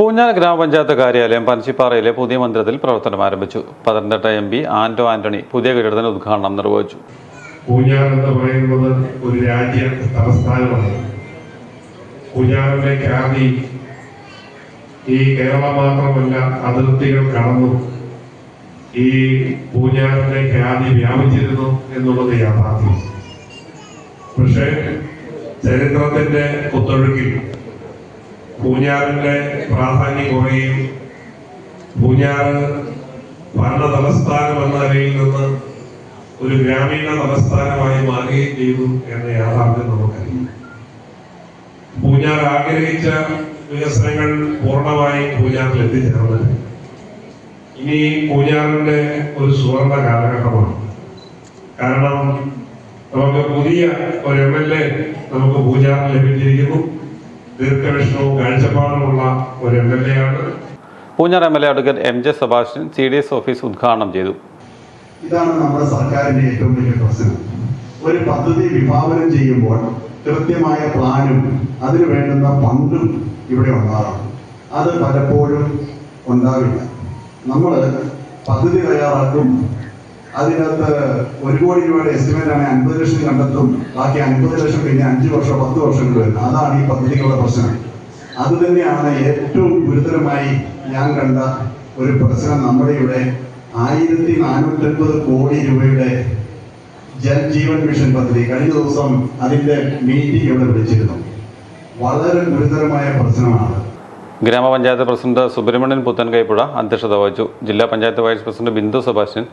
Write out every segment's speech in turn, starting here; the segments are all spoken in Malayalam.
പൂഞ്ഞാർ ഗ്രാമപഞ്ചായത്ത് കാര്യാലയം പനച്ചിപ്പാറയിലെ പുതിയ മന്ദിരത്തിൽ പ്രവർത്തനം ആരംഭിച്ചു. പത്തനംതിട്ട MP ആന്റോ ആന്റണി പുതിയ കെട്ടിടത്തിന്റെ ഉദ്ഘാടനം നിർവഹിച്ചു. പൂഞ്ഞാർ എന്ന് പറയുന്നത് ഒരു രാജ്യ തലസ്ഥാനമാണ്. പൂഞ്ഞാറിന്റെ ഖ്യാതി ഈ കേരളം മാത്രമല്ല, അതിർത്തികൾ കടന്നു ഈ പൂഞ്ഞാറിന്റെ ഖ്യാതി വ്യാപിച്ചിരുന്നു എന്നുള്ളത് യാഥാർത്ഥ്യം. പക്ഷേ ചരിത്രത്തിന്റെ കുത്തൊഴുക്കിൽ പൂഞ്ഞാറിന്റെ പ്രാധാന്യം കുറയും. പൂഞ്ഞാറ് ഭരണ തലസ്ഥാനം എന്ന നിലയിൽ നിന്ന് ഒരു ഗ്രാമീണ തലസ്ഥാനമായി മാറുകയും ചെയ്തു എന്ന യാഥാർത്ഥ്യം നമുക്കറിയാം. പൂഞ്ഞാർ ആഗ്രഹിച്ച വികസനങ്ങൾ പൂർണ്ണമായി പൂഞ്ഞാറിൽ എത്തിച്ചേർന്ന് ഇനി പൂഞ്ഞാറിന്റെ ഒരു സുവർണ കാലഘട്ടമാണ്. കാരണം നമുക്ക് പുതിയ ഒരു MLA നമുക്ക് പൂഞ്ഞാറിൽ ലഭിച്ചിരിക്കുന്നു. ദീർഘവീക്ഷണവും കാഴ്ചപ്പാടുമുള്ള ഒരു MLA ആണ്. Poonjar MLA advocate MJ Sebastian CDS office ഉദ്ഘാടനം ചെയ്തു. ഇതാണ് നമ്മുടെ സർക്കാരിന്റെ ഏറ്റവും വലിയ പ്രശ്നം. ഒരു പദ്ധതി വിഭാവനം ചെയ്യുമ്പോൾ കൃത്യമായ പ്ലാനും അതിന് വേണ്ടുന്ന ഫണ്ടും ഇവിടെ ഉണ്ടാകണം. അത് പലപ്പോഴും ഉണ്ടാവില്ല. നമ്മൾ പദ്ധതി തയ്യാറാക്കും, അതിനകത്ത് 1 കോടി രൂപയുടെ എസ്റ്റിമേറ്റ് ആണെങ്കിൽ 50 ലക്ഷം കണ്ടെത്തും, ബാക്കി 50 ലക്ഷം പിന്നെ 5 വർഷം 10 വർഷം വരുന്നത്. അതാണ് ഈ പദ്ധതികളുടെ പ്രശ്നം. അത് തന്നെയാണ് ഏറ്റവും ഗുരുതരമായി ഞാൻ കണ്ട ഒരു പ്രശ്നം. നമ്മുടെ ഇവിടെ 1450 കോടി രൂപയുടെ ജൽജീവൻ മിഷൻ പദ്ധതി കഴിഞ്ഞ ദിവസം അതിന്റെ മീറ്റിംഗ് ഇവിടെ വിളിച്ചിരുന്നു. വളരെ ഗുരുതരമായ പ്രശ്നമാണ്. ഗ്രാമപഞ്ചായത്ത് പ്രസിഡന്റ് സുബ്രഹ്മണ്യൻ പുത്തൻകൈപ്പുഴ അധ്യക്ഷത വഹിച്ചു. ജില്ലാ പഞ്ചായത്ത് വൈസ് പ്രസിഡന്റ് ബിന്ദു സെബാസ്റ്റ്യൻ,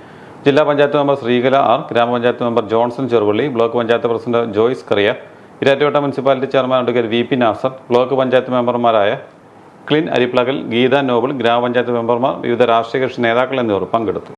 ജില്ലാ panchayat member Sreekala R, grama panchayat member Johnson Cheruvally, block panchayat president Joyce Kariya, Erattupetta municipality chairman advocate VP Nasar, block panchayat മെമ്പർമാരായ ക്ലിൻ അരിപ്ലകൽ, ഗീത നോബിൾ, ഗ്രാമപഞ്ചായത്ത് മെമ്പർമാർ, വിവിധ രാഷ്ട്രീയ കക്ഷി നേതാക്കൾ എന്നിവർ പങ്കെടുത്തു.